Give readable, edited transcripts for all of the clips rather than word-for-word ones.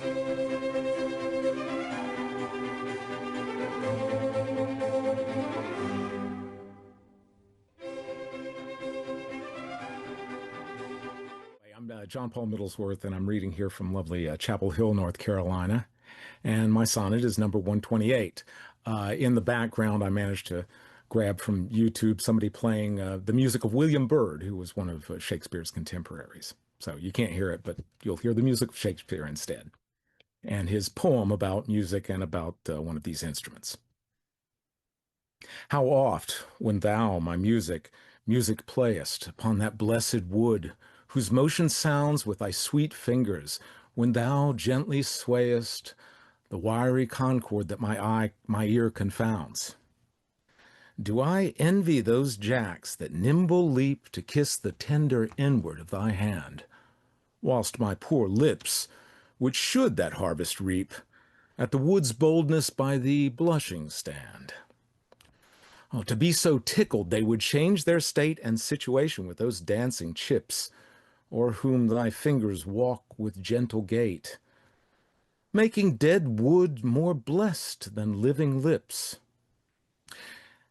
I'm John Paul Middlesworth, and I'm reading here from lovely Chapel Hill, North Carolina. And my sonnet is number 128. In the background, I managed to grab from YouTube somebody playing the music of William Byrd, who was one of Shakespeare's contemporaries. So you can't hear it, but you'll hear the music of Shakespeare instead. And his poem about music and about one of these instruments. How oft, when thou, my music playest upon that blessed wood, whose motion sounds with thy sweet fingers, when thou gently swayest the wiry concord that my ear confounds. Do I envy those jacks that nimble leap to kiss the tender inward of thy hand, whilst my poor lips, which should that harvest reap, at the wood's boldness by thee blushing stand? Oh, to be so tickled they would change their state and situation with those dancing chips, o'er whom thy fingers walk with gentle gait, making dead wood more blessed than living lips.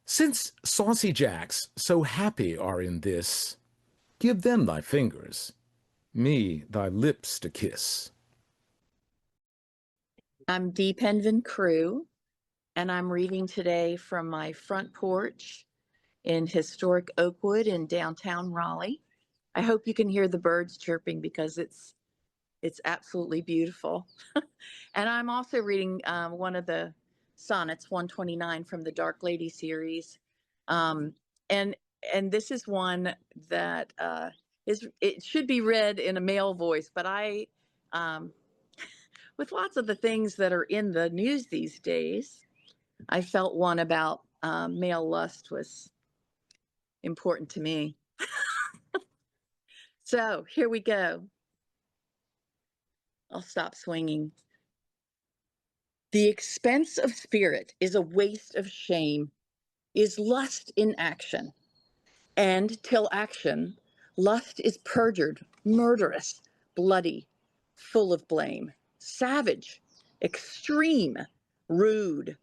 Since saucy jacks so happy are in this, give them thy fingers, me thy lips to kiss. I'm Dee Penven-Crew, and I'm reading today from my front porch in historic Oakwood in downtown Raleigh. I hope you can hear the birds chirping because it's absolutely beautiful. And I'm also reading one of the sonnets, 129 from the Dark Lady series. And this is one that it should be read in a male voice, but I, with lots of the things that are in the news these days, I felt one about male lust was important to me. So here we go. I'll stop swinging. The expense of spirit is a waste of shame, is lust in action. And till action, lust is perjured, murderous, bloody, full of blame, savage, extreme, rude,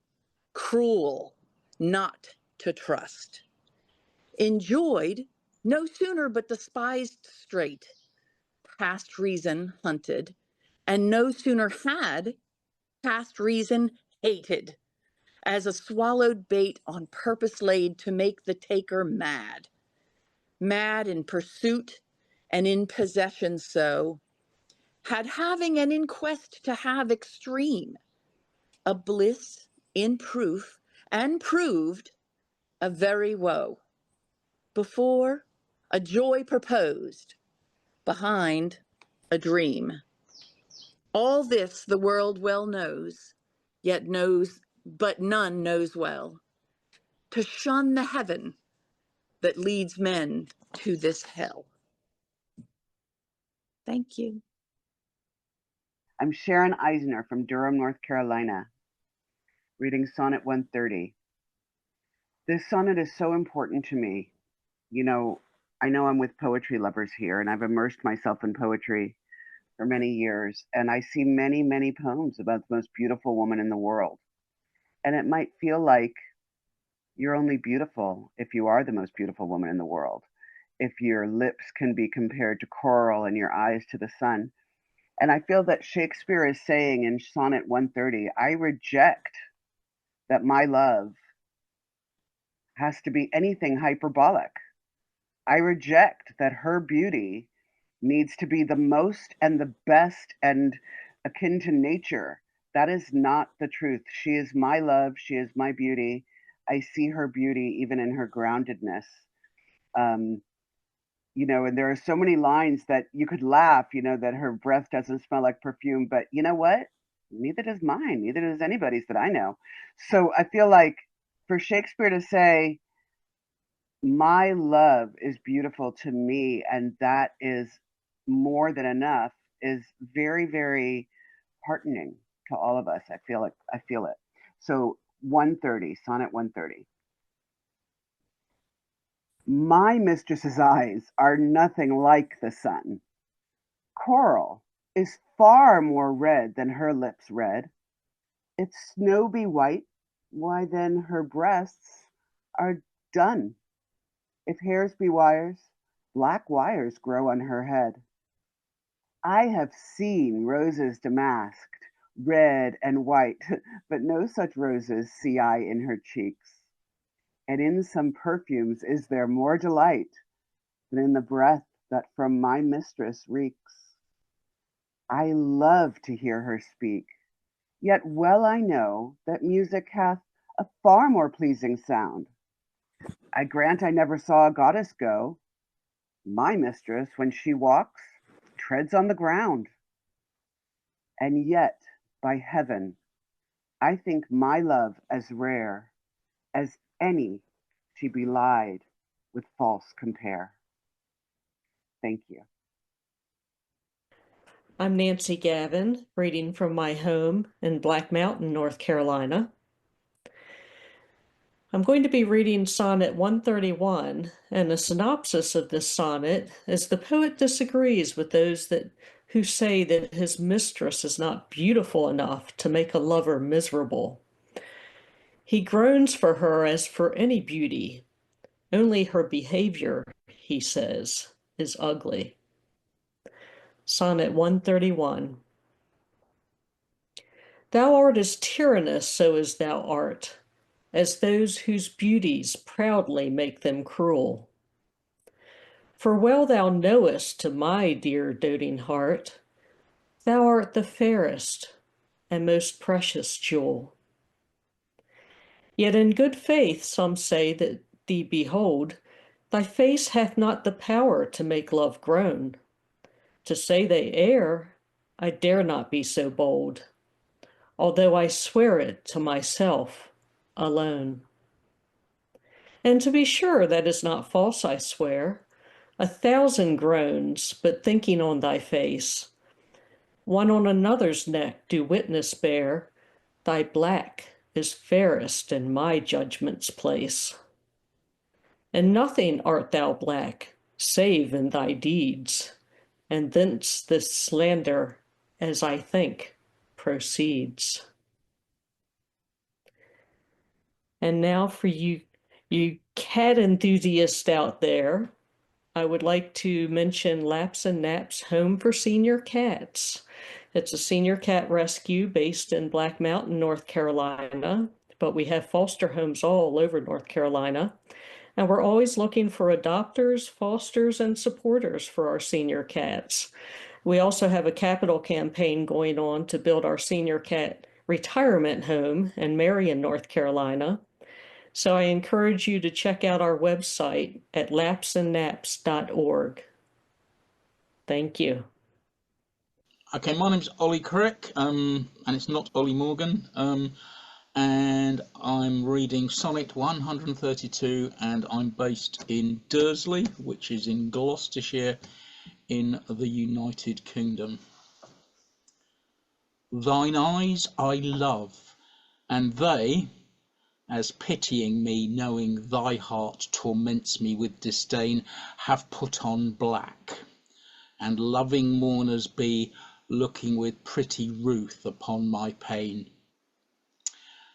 cruel, not to trust. Enjoyed, no sooner but despised straight, past reason hunted, and no sooner had, past reason hated, as a swallowed bait on purpose laid to make the taker mad. Mad in pursuit and in possession so, had having and in quest to have extreme, a bliss in proof and proved a very woe. Before, a joy proposed, behind, a dream. All this the world well knows, yet knows, but none knows well, to shun the heaven that leads men to this hell. Thank you. I'm Sharon Eisner from Durham, North Carolina, reading Sonnet 130. This sonnet is so important to me. You know I'm with poetry lovers here, and I've immersed myself in poetry for many years, and I see many, many poems about the most beautiful woman in the world. And it might feel like you're only beautiful if you are the most beautiful woman in the world, if your lips can be compared to coral and your eyes to the sun. And I feel that Shakespeare is saying in Sonnet 130, I reject that my love has to be anything hyperbolic. I reject that her beauty needs to be the most and the best and akin to nature. That is not the truth. She is my love. She is my beauty. I see her beauty even in her groundedness. And there are so many lines that you could laugh, that her breath doesn't smell like perfume, but you know what? Neither does mine. Neither does anybody's that I know. So I feel like for Shakespeare to say, my love is beautiful to me, and that is more than enough, is very, very heartening to all of us. I feel it. So 130, Sonnet 130. My mistress's eyes are nothing like the sun. Coral is far more red than her lips red. If snow be white, why then her breasts are done. If hairs be wires, black wires grow on her head. I have seen roses damasked, red and white, but no such roses see I in her cheeks. And in some perfumes is there more delight than in the breath that from my mistress reeks. I love to hear her speak, yet well I know that music hath a far more pleasing sound. I grant I never saw a goddess go. My mistress, when she walks, treads on the ground. And yet, by heaven, I think my love as rare as any she belied with false compare. Thank you. I'm Nancy Gavin, reading from my home in Black Mountain, North Carolina. I'm going to be reading Sonnet 131, and the synopsis of this sonnet is the poet disagrees with those who say that his mistress is not beautiful enough to make a lover miserable. He groans for her as for any beauty. Only her behavior, he says, is ugly. Sonnet 131. Thou art as tyrannous, so as thou art, as those whose beauties proudly make them cruel. For well thou knowest, to my dear doting heart, thou art the fairest and most precious jewel. Yet in good faith some say that thee behold, thy face hath not the power to make love groan. To say they err, I dare not be so bold, although I swear it to myself alone. And to be sure that is not false, I swear, 1,000 groans, but thinking on thy face, one on another's neck do witness bear, thy black is fairest in my judgment's place. And nothing art thou black, save in thy deeds, and thence this slander, as I think, proceeds. And now for you cat enthusiasts out there, I would like to mention Laps and Naps Home for Senior Cats. It's a senior cat rescue based in Black Mountain, North Carolina, but we have foster homes all over North Carolina. And we're always looking for adopters, fosters, and supporters for our senior cats. We also have a capital campaign going on to build our senior cat retirement home in Marion, North Carolina. So I encourage you to check out our website at lapsandnaps.org. Thank you. Okay, my name's Olly Crick, and it's not Olly Morgan, and I'm reading Sonnet 132, and I'm based in Dursley, which is in Gloucestershire in the United Kingdom. Thine eyes I love, and they, as pitying me, knowing thy heart torments me with disdain, have put on black, and loving mourners be, looking with pretty ruth upon my pain.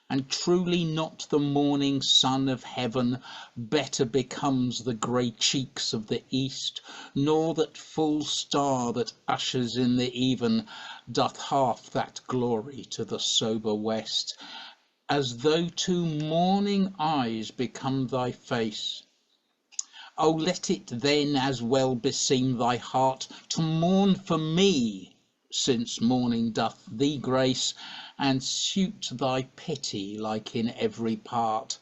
And truly not the morning sun of heaven better becomes the grey cheeks of the east, nor that full star that ushers in the even doth half that glory to the sober west, as though two morning eyes become thy face. O let it then as well beseem thy heart to mourn for me, since morning doth thee grace, and suit thy pity like in every part.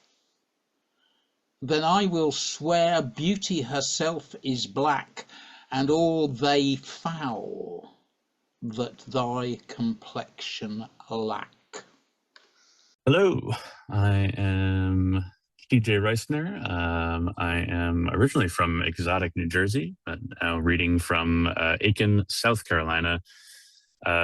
Then I will swear beauty herself is black, and all they foul that thy complexion lack. Hello, I am TJ Reissner. I am originally from exotic New Jersey, but now reading from Aiken, South Carolina.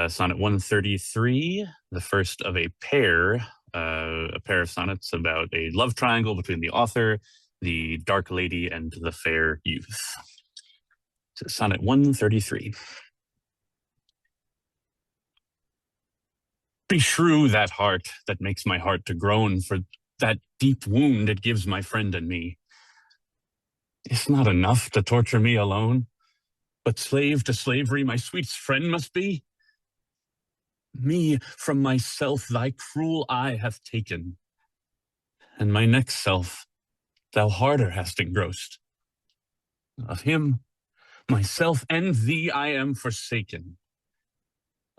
Sonnet 133, the first of a pair of sonnets about a love triangle between the author, the dark lady, and the fair youth. So Sonnet 133. Beshrew that heart that makes my heart to groan, for that deep wound it gives my friend and me. It's not enough to torture me alone, but slave to slavery my sweetest friend must be. Me from myself thy cruel eye hath taken, and my next self thou harder hast engrossed. Of him, myself, and thee I am forsaken.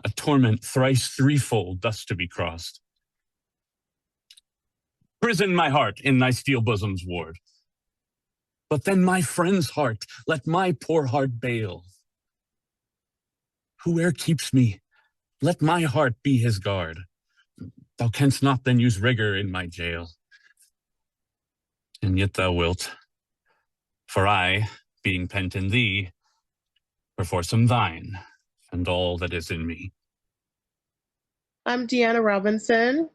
A torment thrice threefold thus to be crossed. Prison my heart in thy steel bosom's ward. But then my friend's heart, let my poor heart bail. Whoe'er keeps me, let my heart be his guard. Thou canst not then use rigor in my jail. And yet thou wilt, for I, being pent in thee, perforce am thine, and all that is in me. I'm Deannah Robinson,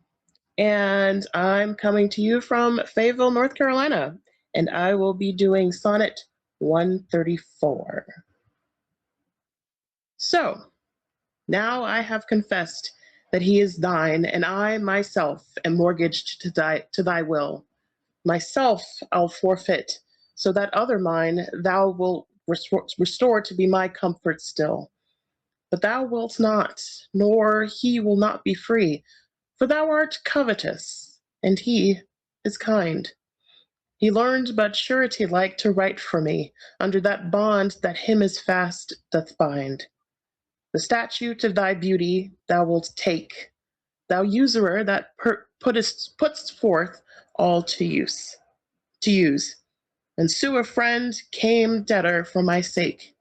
and I'm coming to you from Fayetteville, North Carolina, and I will be doing Sonnet 134. So, now I have confessed that he is thine, and I myself am mortgaged to thy will. Myself I'll forfeit, so that other mine thou wilt restore to be my comfort still. But thou wilt not, nor he will not be free, for thou art covetous, and he is kind. He learned but surety-like to write for me, under that bond that him as fast doth bind. The statute of thy beauty thou wilt take, thou usurer that puts forth all to use, and sue a friend came debtor for my sake.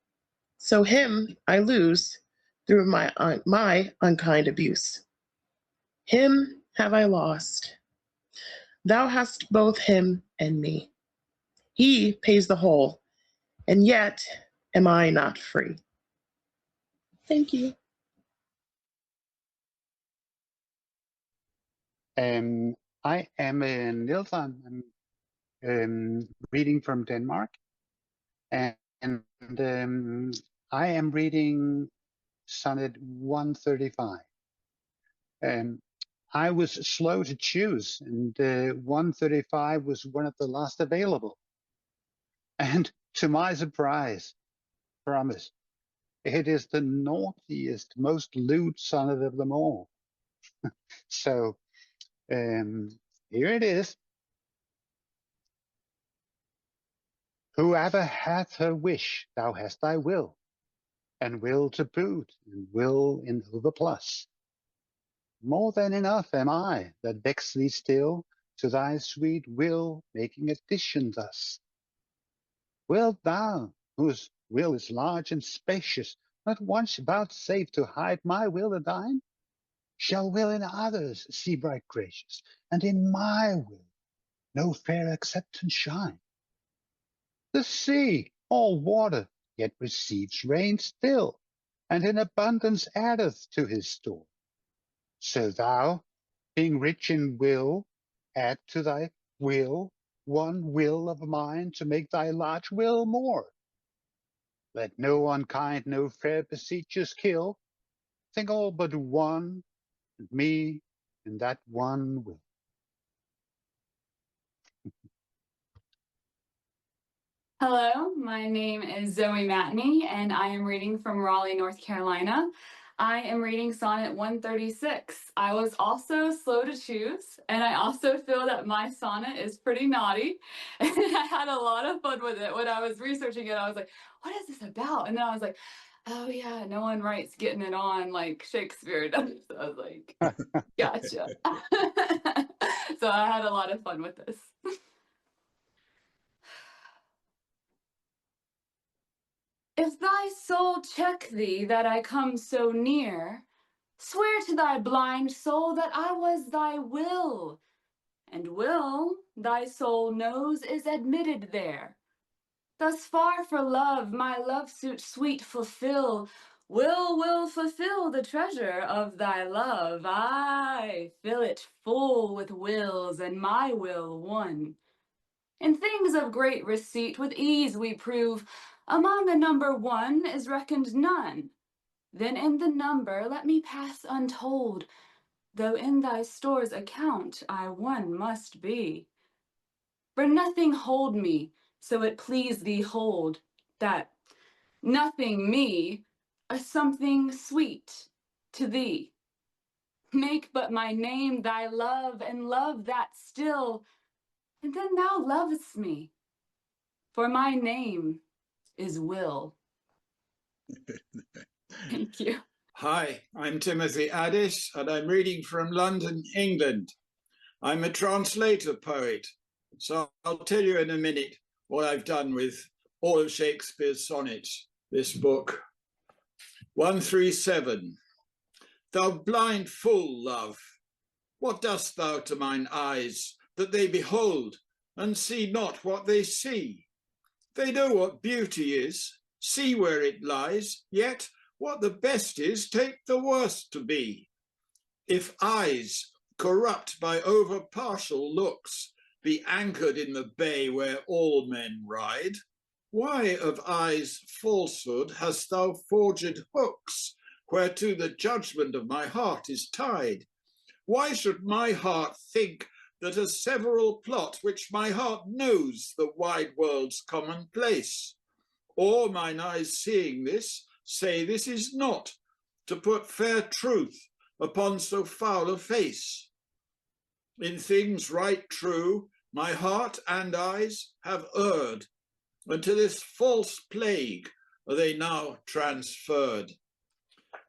So him I lose through my unkind abuse. Him have I lost. Thou hast both him and me. He pays the whole, and yet am I not free. Thank you. I am Nils. I'm reading from Denmark, and I am reading Sonnet 135. I was slow to choose, and 135 was one of the last available. And to my surprise, promise, it is the naughtiest, most lewd sonnet of them all. So here it is. Whoever hath her wish, thou hast thy will, and will to boot, and will in overplus. More than enough am I, that vex thee still, to thy sweet will, making addition thus. Wilt thou, whose will is large and spacious, not once vouchsafe to hide my will and thine? Shall will in others see bright gracious, and in my will no fair acceptance shine? The sea, all water, yet receives rain still, and in abundance addeth to his store. So thou, being rich in will, add to thy will one will of mine to make thy large will more. Let no unkind, no fair beseechers kill. Think all but one, and me in that one will. Hello, my name is Zoe Matney, and I am reading from Raleigh, North Carolina. I am reading Sonnet 136. I was also slow to choose, and I also feel that my sonnet is pretty naughty, and I had a lot of fun with it. When I was researching it, I was like, what is this about? And then I was like, oh yeah, no one writes getting it on like Shakespeare does. So I was like, gotcha. So I had a lot of fun with this. If thy soul check thee that I come so near, swear to thy blind soul that I was thy will, and will, thy soul knows, is admitted there. Thus far for love, my love suit sweet fulfill, will fulfill the treasure of thy love. I fill it full with wills, and my will one. In things of great receipt with ease we prove, among the number one is reckoned none. Then in the number let me pass untold, though in thy store's account I one must be. For nothing hold me, so it please thee hold, that nothing me, a something sweet to thee. Make but my name thy love, and love that still, and then thou lovest me. For my name is Will. Thank you. Hi, I'm Timothy Adès, and I'm reading from London, England. I'm a translator poet, so I'll tell you in a minute what I've done with all of Shakespeare's sonnets, this book. 137. Thou blind fool, love, what dost thou to mine eyes, that they behold, and see not what they see? They know what beauty is, see where it lies, yet what the best is, take the worst to be. If eyes, corrupt by over-partial looks, be anchored in the bay where all men ride, why of eyes' falsehood hast thou forged hooks, whereto the judgment of my heart is tied? Why should my heart think that a several plot which my heart knows the wide world's commonplace? Or mine eyes seeing this, say this is not, to put fair truth upon so foul a face? In things right true, my heart and eyes have erred, and to this false plague are they now transferred.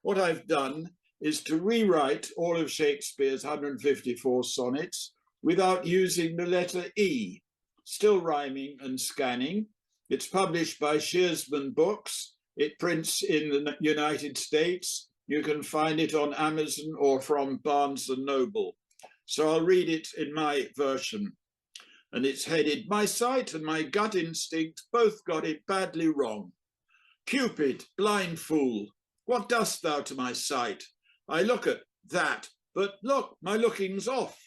What I've done is to rewrite all of Shakespeare's 154 sonnets without using the letter E, still rhyming and scanning. It's published by Shearsman Books. It prints in the United States. You can find it on Amazon or from Barnes & Noble. So I'll read it in my version. And it's headed, my sight and my gut instinct both got it badly wrong. Cupid, blind fool, what dost thou to my sight? I look at that, but look, my looking's off.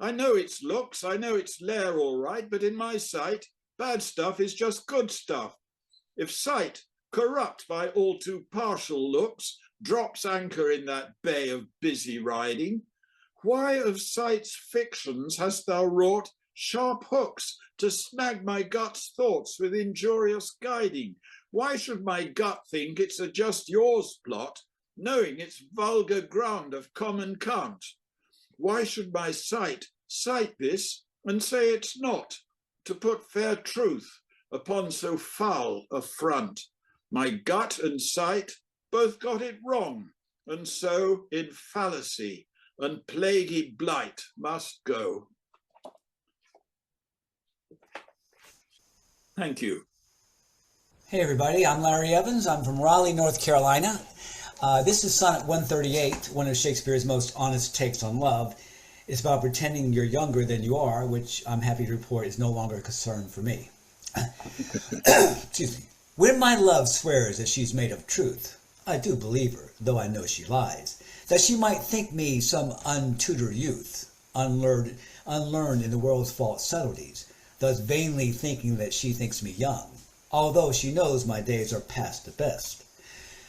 I know its looks, I know its lair all right, but in my sight, bad stuff is just good stuff. If sight, corrupt by all too partial looks, drops anchor in that bay of busy riding, why of sight's fictions hast thou wrought sharp hooks to snag my gut's thoughts with injurious guiding? Why should my gut think it's a just yours plot, knowing its vulgar ground of common cant? Why should my sight cite this and say it's not, to put fair truth upon so foul a front? My gut and sight both got it wrong, and so in fallacy and plaguey blight must go. Thank you. Hey everybody, I'm Larry Evans. I'm from Raleigh, North Carolina. This is Sonnet 138, one of Shakespeare's most honest takes on love. It's about pretending you're younger than you are, which I'm happy to report is no longer a concern for me. Excuse me. When my love swears that she's made of truth, I do believe her, though I know she lies, that she might think me some untutored youth, unlearned in the world's false subtleties, thus vainly thinking that she thinks me young, although she knows my days are past the best.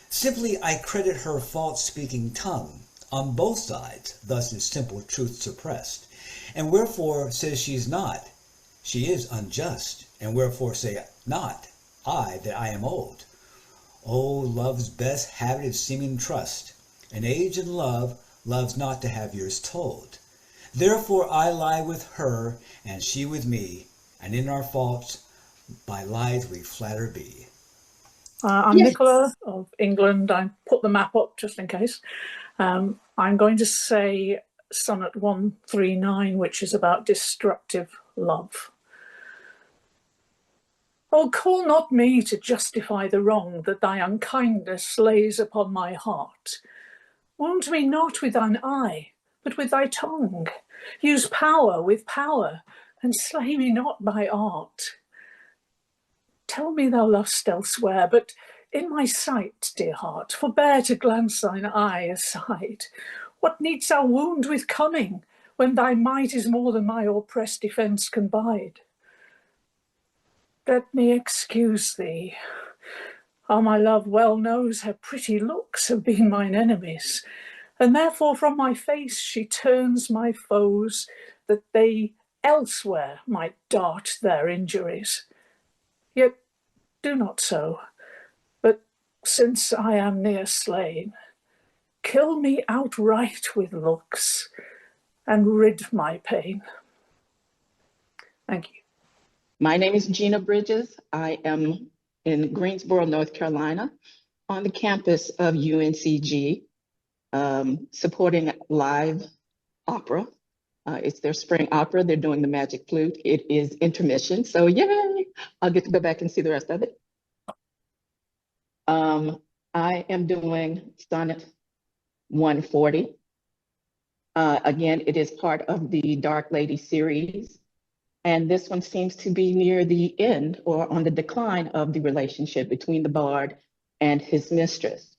Simply I credit her false-speaking tongue on both sides, thus is simple truth suppressed. And wherefore says she's not, she is unjust, and wherefore say not, I that I am old. Oh, love's best habit is seeming trust, and age and love loves not to have yours told. Therefore I lie with her, and she with me, and in our faults by lies we flatter be. I'm Nicola of England. I put the map up just in case. I'm going to say Sonnet 139, which is about destructive love. Oh, call not me to justify the wrong that thy unkindness lays upon my heart. Wound me not with thine eye, but with thy tongue. Use power with power, and slay me not by art. Tell me thou lov'st elsewhere, but in my sight, dear heart, forbear to glance thine eye aside. What needst thou wound with cunning, when thy might is more than my oppressed defence can bide? Let me excuse thee. How my love well knows her pretty looks have been mine enemies, And therefore from my face she turns my foes, that they elsewhere might dart their injuries. Yet do not so, but since I am near slain, kill me outright with looks, and rid my pain. Thank you. My name is Jeanna Bridges. I am in Greensboro, North Carolina, on the campus of UNCG, supporting live opera. It's their spring opera. They're doing the Magic Flute. It is intermission, so yay! I'll get to go back and see the rest of it. I am doing Sonnet 140. Again, it is part of the Dark Lady series. And this one seems to be near the end or on the decline of the relationship between the bard and his mistress.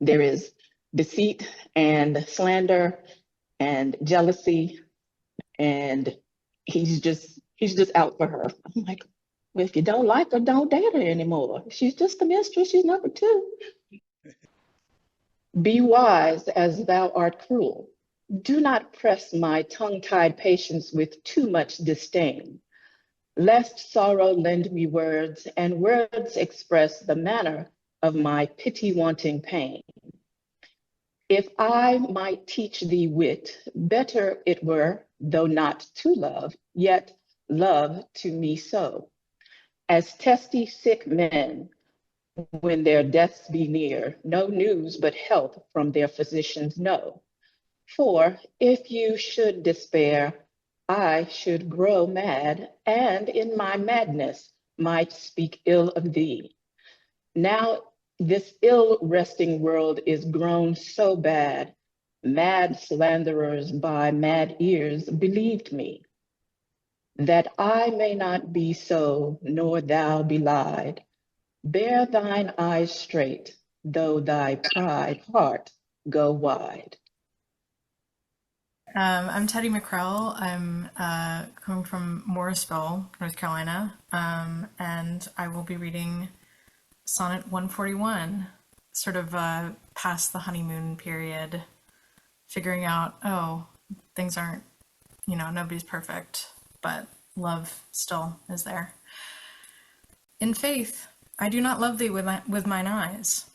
There is deceit and slander and jealousy, and he's just out for her. I'm like, well, if you don't like her, don't date her anymore. She's just the mistress, she's number two. Be wise as thou art cruel. Do not press my tongue-tied patience with too much disdain, lest sorrow lend me words, and words express the manner of my pity-wanting pain. If I might teach thee wit, better it were, though not to love, yet love to me so. As testy sick men, when their deaths be near, no news but health from their physicians know. For if you should despair, I should grow mad, and in my madness might speak ill of thee. Now this ill-resting world is grown so bad, mad slanderers by mad ears believed me, that I may not be so, nor thou be lied. Bear thine eyes straight, though thy pride heart go wide. I'm Teddy McKrell. I'm coming from Morrisville, North Carolina, and I will be reading Sonnet 141, sort of past the honeymoon period, figuring out, oh, things aren't, nobody's perfect, but love still is there. In faith, I do not love thee with mine eyes,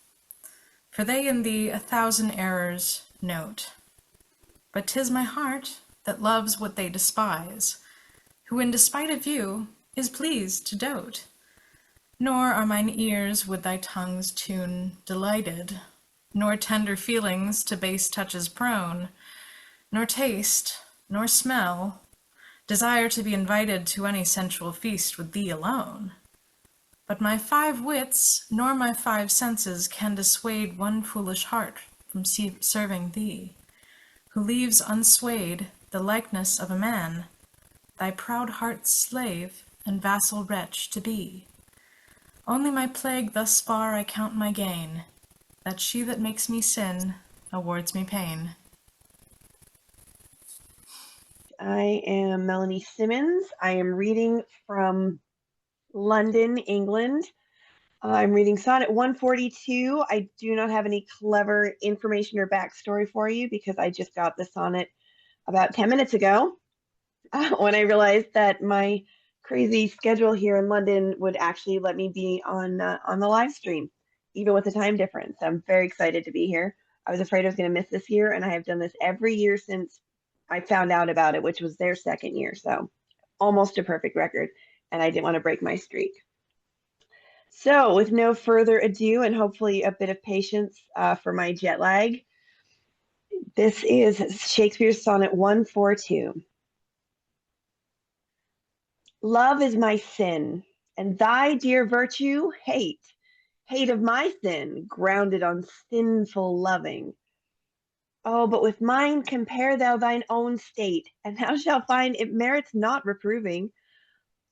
for they in thee 1,000 errors note. But 'tis my heart that loves what they despise, who in despite of you is pleased to dote. Nor are mine ears with thy tongue's tune delighted, nor tender feelings to base touches prone, nor taste, nor smell, desire to be invited to any sensual feast with thee alone. But my 5 wits, nor my 5 senses can dissuade one foolish heart from serving thee, who leaves unswayed the likeness of a man, thy proud heart's slave and vassal wretch to be. Only my plague thus far I count my gain, that she that makes me sin awards me pain. I am Melanie Simmons. I am reading from London, England. I'm reading Sonnet 142. I do not have any clever information or backstory for you because I just got the sonnet about 10 minutes ago when I realized that my crazy schedule here in London would actually let me be on the live stream, even with the time difference. I'm very excited to be here. I was afraid I was going to miss this year, and I have done this every year since I found out about it, which was their second year. So almost a perfect record, and I didn't want to break my streak. So with no further ado, and hopefully a bit of patience for my jet lag, this is Shakespeare's Sonnet 142. Love is my sin, and thy dear virtue, hate. Hate of my sin, grounded on sinful loving. Oh, but with mine compare thou thine own state, and thou shalt find it merits not reproving.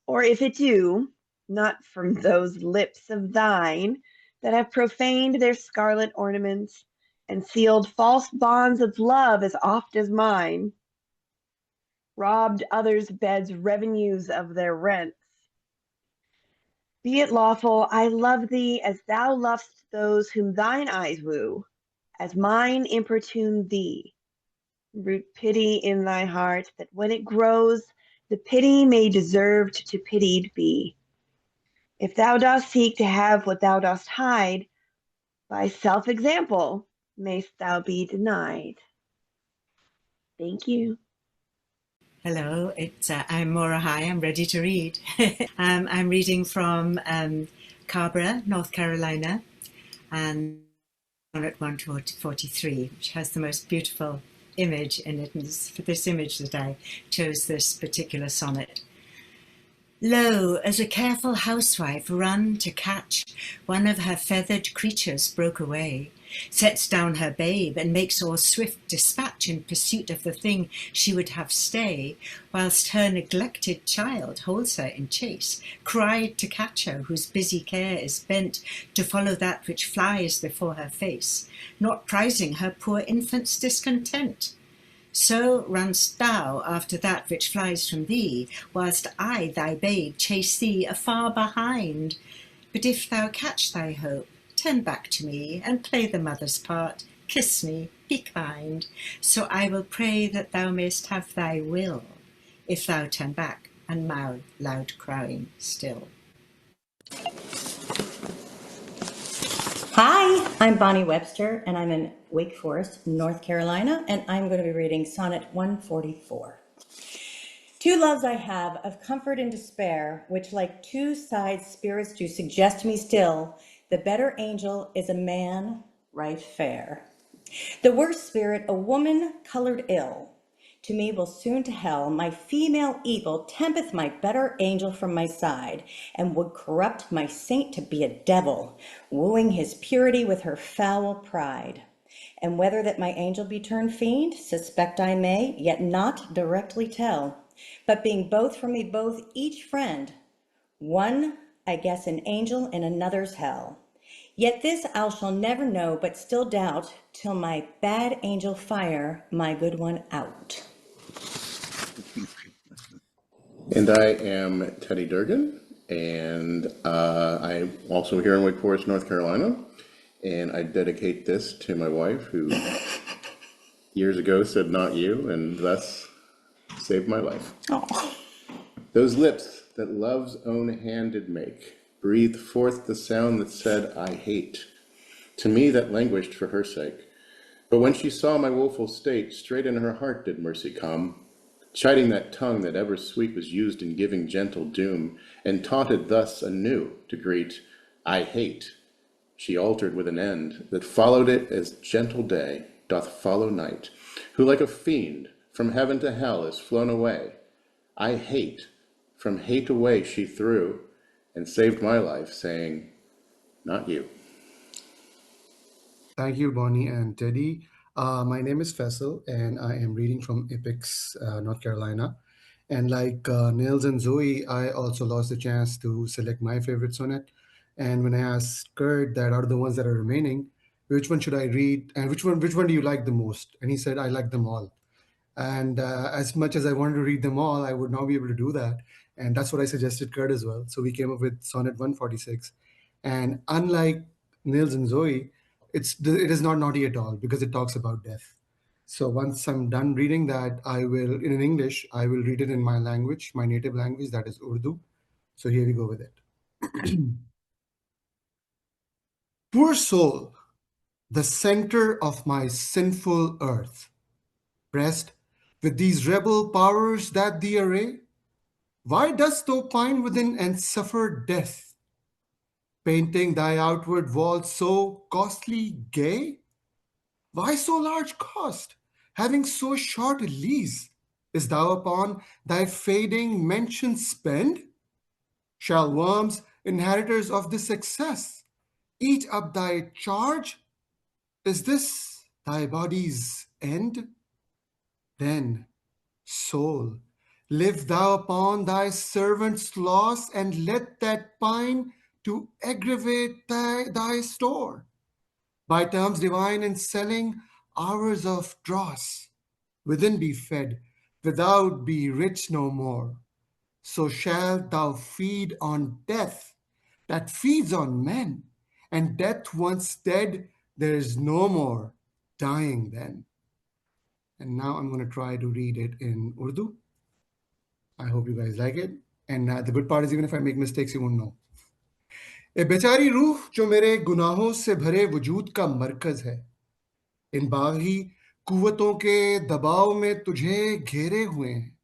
Or if it do, not from those lips of thine that have profaned their scarlet ornaments and sealed false bonds of love as oft as mine, robbed others' beds' revenues of their rents. Be it lawful, I love thee as thou lovest those whom thine eyes woo, as mine importune thee. Root pity in thy heart, that when it grows, the pity may deserved to pitied be. If thou dost seek to have what thou dost hide, by self-example mayst thou be denied. Thank you. Hello, I'm Maura. Hi, I'm ready to read. I'm reading from Cabra, North Carolina, and Sonnet 143, which has the most beautiful image in it. And it's for this image that I chose this particular sonnet. Lo, as a careful housewife run to catch one of her feathered creatures broke away, sets down her babe and makes all swift dispatch in pursuit of the thing she would have stay, whilst her neglected child holds her in chase, cried to catch her, whose busy care is bent to follow that which flies before her face, not prizing her poor infant's discontent. So runst thou after that which flies from thee, whilst I, thy babe, chase thee afar behind. But if thou catch thy hope, turn back to me, and play the mother's part. Kiss me, be kind, so I will pray that thou mayst have thy will, if thou turn back and mouth loud crying still. Hi, I'm Bonnie Webster, and I'm in Wake Forest, North Carolina, and I'm going to be reading Sonnet 144. Two loves I have of comfort and despair, which like two side spirits do suggest me still, the better angel is a man right fair. The worse spirit, a woman colored ill, to me will soon to hell. My female evil tempteth my better angel from my side, and would corrupt my saint to be a devil, wooing his purity with her foul pride. And whether that my angel be turned fiend, suspect I may, yet not directly tell. But being both from me both each friend, one I guess an angel in another's hell. Yet this I shall never know, but still doubt, till my bad angel fire my good one out. And I am Teddy Durgin, and I'm also here in Wake Forest, North Carolina, and I dedicate this to my wife, who years ago said not you, and thus saved my life. Oh. Those lips that love's own hand did make breathed forth the sound that said, I hate, to me that languished for her sake. But when she saw my woeful state, straight in her heart did mercy come, chiding that tongue that ever sweet was used in giving gentle doom, and taunted thus anew to greet, I hate. She altered with an end that followed it as gentle day doth follow night, who like a fiend from heaven to hell is flown away. I hate, from hate away she threw, and saved my life, saying, not you. Thank you, Bonnie and Teddy. My name is Faisal, and I am reading from Apex, North Carolina. And like Nils and Zoe, I also lost the chance to select my favorite sonnet. And when I asked Kurt that out of the ones that are remaining, which one should I read, and which one do you like the most? And he said, I like them all. And as much as I wanted to read them all, I would not be able to do that. And that's what I suggested Kurt as well. So we came up with Sonnet 146. And unlike Nils and Zoe, it is not naughty at all, because it talks about death. So once I'm done reading that, I will, in English, I will read it in my language, my native language, that is Urdu. So here we go with it. Poor soul, the center of my sinful earth, pressed with these rebel powers that thee array, why dost thou pine within and suffer death, painting thy outward walls so costly gay? Why so large cost, having so short a lease, is thou upon thy fading mention spend? Shall worms, inheritors of this excess, eat up thy charge? Is this thy body's end? Then, soul, live thou upon thy servant's loss, and let that pine to aggravate thy store, by terms divine in selling hours of dross, within be fed, without be rich no more. So shalt thou feed on death that feeds on men, and death once dead, there is no more. dying then. And now I'm going to try to read it in Urdu. I hope you guys like it. And the good part is even if I make mistakes, you won't know. ए बेचारी रूह जो मेरे गुनाहों से भरे वजूद का मरकज है, इन बागी कुव्वतों के दबाव में तुझे घेरे हुए हैं।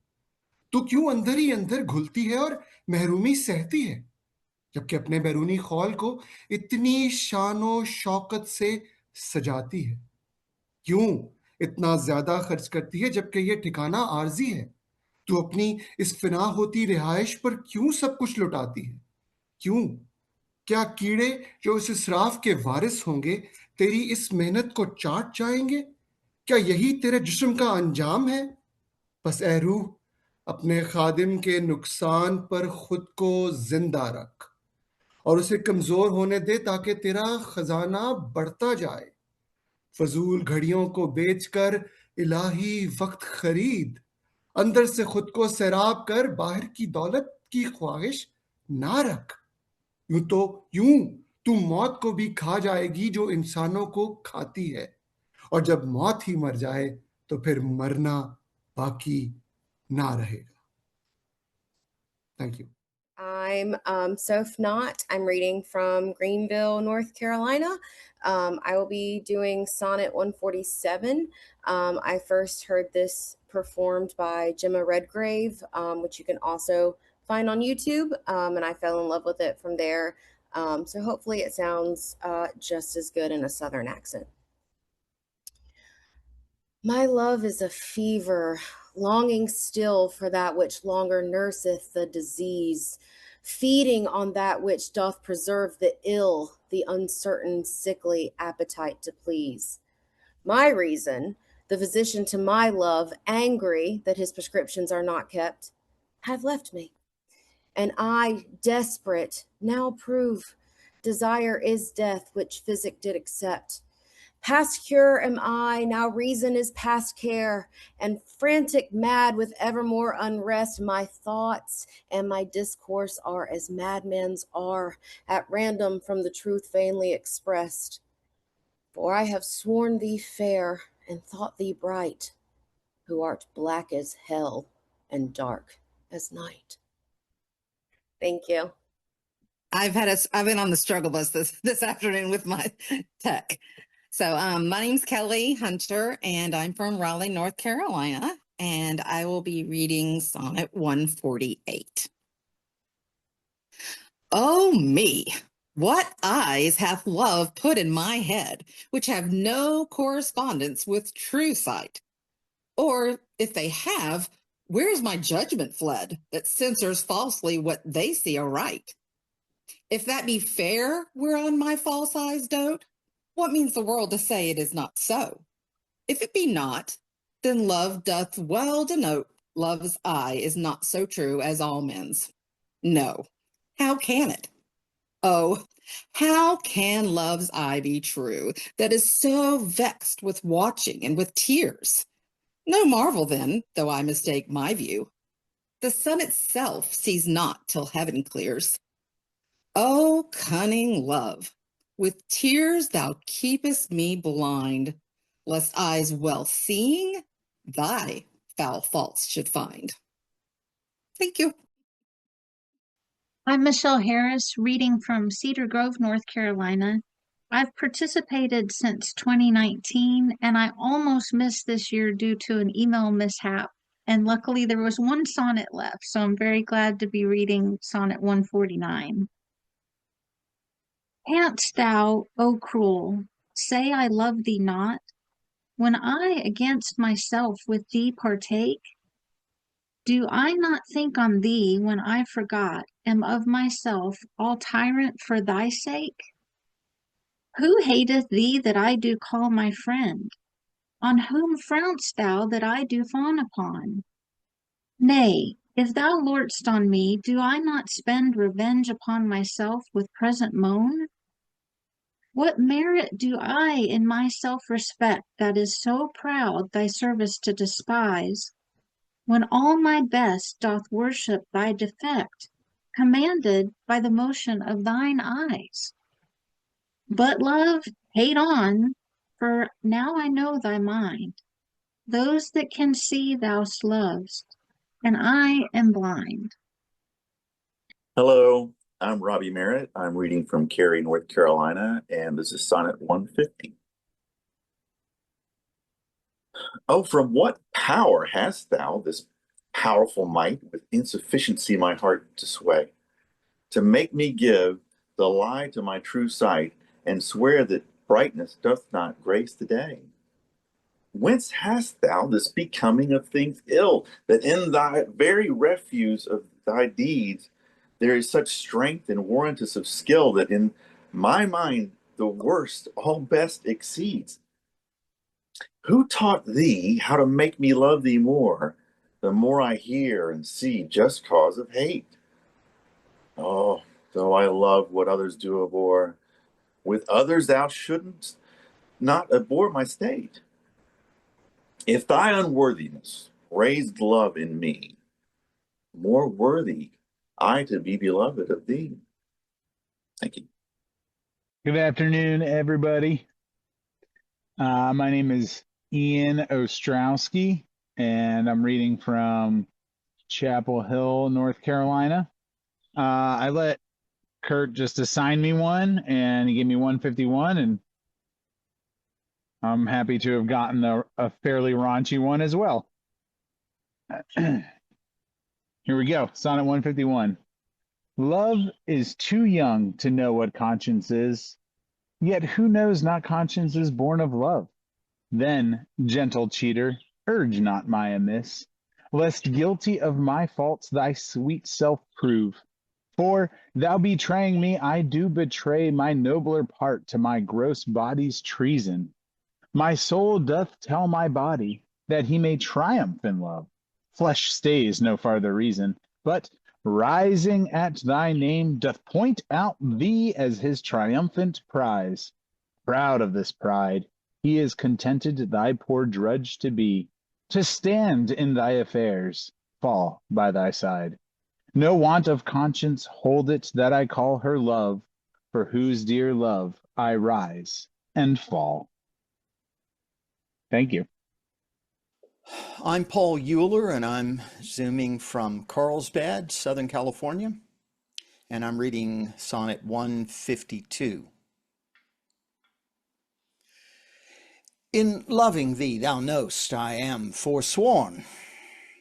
तू क्यों अंदर ही अंदर घुलती है और महरूमी सहती है, जबकि अपने बैरूनी खौल को इतनी शानो शौकत से सजाती है। क्यों इतना ज्यादा खर्च करती है जबकि ये ठिकाना आर्जी है। तू अपनी इस फिना होती रिहाइश पर क्यों सब कुछ लुटाती है। क्यों, क्या कीड़े जो इस इसराफ के वारिस होंगे तेरी इस मेहनत को चाट जाएंगे। क्या यही तेरे जिस्म का अंजाम है। बस ए रूह अपने खादिम के नुकसान पर खुद को जिंदा रख और उसे कमजोर होने दे ताकि तेरा खजाना बढ़ता जाए। फजूल घड़ियों को बेचकर इलाही वक्त खरीद, अंदर से खुद को सैराब कर बाहर की दौलत की ख्वाहिश ना रख। यूं तू मौत को भी खा जाएगी जो इंसानों को खाती है, और जब मौत ही मर जाए तो फिर मरना बाकी ना रहेगा। Thank you. I'm Soph Knott. I'm reading from Greenville, North Carolina. I will be doing Sonnet 147. I first heard this performed by Gemma Redgrave, which you can also find on YouTube, and I fell in love with it from there. So hopefully it sounds just as good in a Southern accent. My love is a fever, longing still for that which longer nurseth the disease, feeding on that which doth preserve the ill, the uncertain, sickly appetite to please. My reason, the physician to my love, angry that his prescriptions are not kept, hath left me. And I, desperate, now prove desire is death, which physic did accept. Past cure am I, now reason is past care, and frantic mad with evermore unrest, my thoughts and my discourse are as madmen's are, at random from the truth vainly expressed. For I have sworn thee fair and thought thee bright, who art black as hell and dark as night. Thank you. I've been on the struggle bus this afternoon with my tech. So my name's Kelly Hunter, and I'm from Raleigh, North Carolina, and I will be reading Sonnet 148. Oh me, what eyes hath love put in my head, which have no correspondence with true sight? Or if they have, where's my judgment fled, that censors falsely what they see aright? If that be fair whereon my false eyes dote, what means the world to say it is not so? If it be not, then love doth well denote love's eye is not so true as all men's. No, how can it? Oh, how can love's eye be true that is so vexed with watching and with tears? No marvel then, though I mistake my view. The sun itself sees not till heaven clears. O cunning love, with tears thou keepest me blind, lest eyes well seeing thy foul faults should find. Thank you. I'm Michele Harris, reading from Cedar Grove, North Carolina. I've participated since 2019, and I almost missed this year due to an email mishap. And luckily there was one sonnet left, so I'm very glad to be reading Sonnet 149. Canst thou, O cruel, say I love thee not, when I against myself with thee partake? Do I not think on thee when I forgot, am of myself all tyrant for thy sake? Who hateth thee that I do call my friend? On whom frown'st thou that I do fawn upon? Nay, if thou lord'st on me, do I not spend revenge upon myself with present moan? What merit do I in my self-respect that is so proud thy service to despise, when all my best doth worship thy defect, commanded by the motion of thine eyes? But love, hate on, For now I know thy mind, those that can see thou lovest, and I am blind. Hello, I'm Robby Merritt. I'm reading from Cary, North Carolina, and this is Sonnet 150. Oh, from what power hast thou this powerful might, with insufficiency my heart to sway, to make me give the lie to my true sight, and swear that brightness doth not grace the day? Whence hast thou this becoming of things ill, that in thy very refuse of thy deeds there is such strength and warrantous of skill, that in my mind the worst all best exceeds? Who taught thee how to make me love thee more, the more I hear and see just cause of hate? Oh, though I love what others do abhor, with others thou shouldst not abhor my state. If thy unworthiness raised love in me, more worthy I to be beloved of thee. Thank you. Good afternoon, everybody. My name is Ian Ostrowski, and I'm reading from Chapel Hill, North Carolina. I let Kurt just assign me one, and he gave me 151, and I'm happy to have gotten a fairly raunchy one as well. Here we go, Sonnet 151. Love is too young to know what conscience is, yet who knows not conscience is born of love? Then, gentle cheater, urge not my amiss, lest guilty of my faults thy sweet self prove. For, thou betraying me, I do betray my nobler part to my gross body's treason. My soul doth tell my body that he may triumph in love. Flesh stays no farther reason, but rising at thy name doth point out thee as his triumphant prize. Proud of this pride, he is contented thy poor drudge to be, to stand in thy affairs, fall by thy side. No want of conscience hold it that I call her love, for whose dear love I rise and fall. Thank you. I'm Paul Euler, and I'm zooming from Carlsbad, Southern California, and I'm reading Sonnet 152. In loving thee, thou know'st I am forsworn,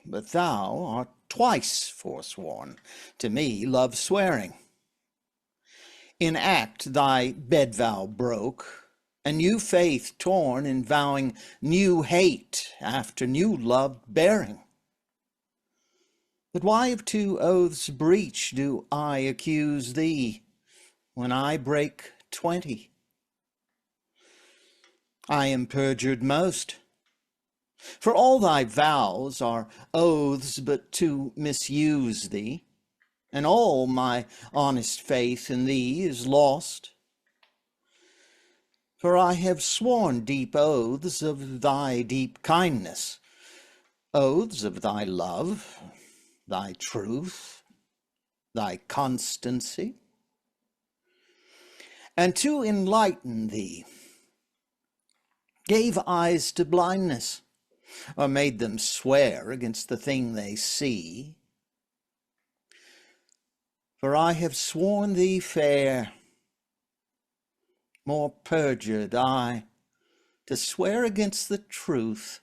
but thou art twice forsworn, to me love swearing. In act thy bed vow broke, a new faith torn in vowing new hate after new love bearing. But why of two oaths breach do I accuse thee, when I break 20? I am perjured most, for all thy vows are oaths but to misuse thee, and all my honest faith in thee is lost. For I have sworn deep oaths of thy deep kindness, oaths of thy love, thy truth, thy constancy, and to enlighten thee, gave eyes to blindness, or made them swear against the thing they see. For I have sworn thee fair, more perjured I, to swear against the truth,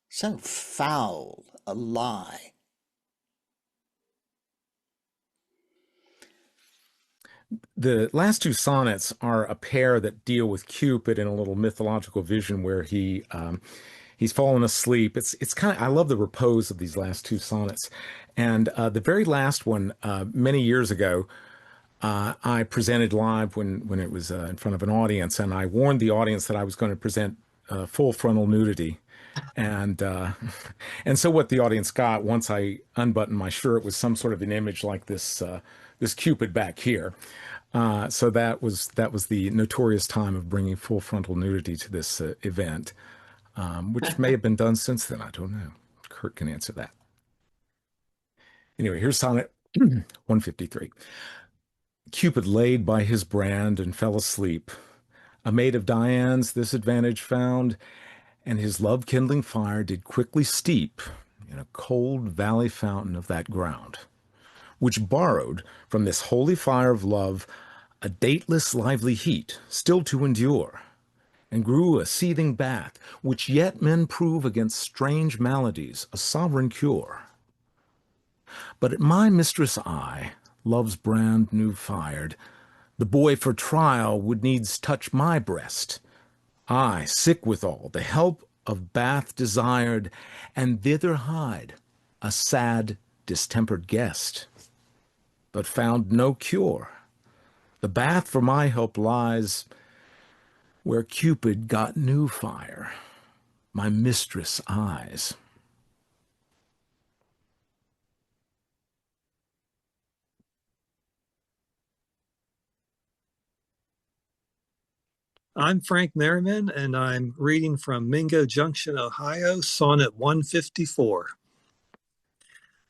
so foul a lie. The last two sonnets are a pair that deal with Cupid in a little mythological vision where he's fallen asleep. It's kind of, I love the repose of these last two sonnets. And the very last one, many years ago, I presented live when it was in front of an audience, and I warned the audience that I was going to present full frontal nudity. And so what the audience got once I unbuttoned my shirt was some sort of an image like this Cupid back here. So that was the notorious time of bringing full frontal nudity to this event, which may have been done since then. I don't know. Kurt can answer that. Anyway, here's Sonnet 153. Cupid laid by his brand and fell asleep. A maid of Diane's this advantage found, and his love-kindling fire did quickly steep in a cold valley fountain of that ground, which borrowed from this holy fire of love a dateless lively heat still to endure, and grew a seething bath, which yet men prove against strange maladies a sovereign cure. But at my mistress' eye, love's brand new fired, the boy for trial would needs touch my breast. I, sick withal, the help of bath desired, and thither hied a sad, distempered guest. But found no cure. The bath for my help lies where Cupid got new fire, my mistress' eyes. I'm Frank Merriman, and I'm reading from Mingo Junction, Ohio, Sonnet 154.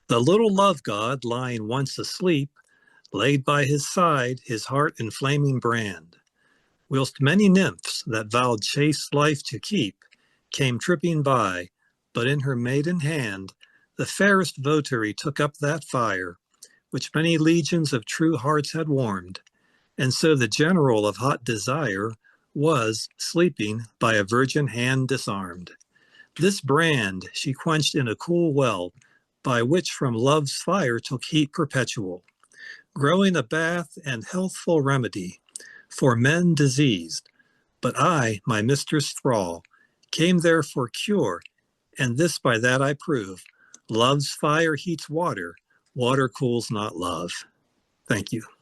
The little love god, lying once asleep, laid by his side his heart in flaming brand, whilst many nymphs that vowed chaste life to keep came tripping by, but in her maiden hand the fairest votary took up that fire, which many legions of true hearts had warmed, and so the general of hot desire was sleeping by a virgin hand disarmed. This brand she quenched in a cool well, by which from love's fire took heat perpetual, growing a bath and healthful remedy for men diseased. But I, my mistress' thrall, came there for cure, and this by that I prove, love's fire heats water, water cools not love. Thank you.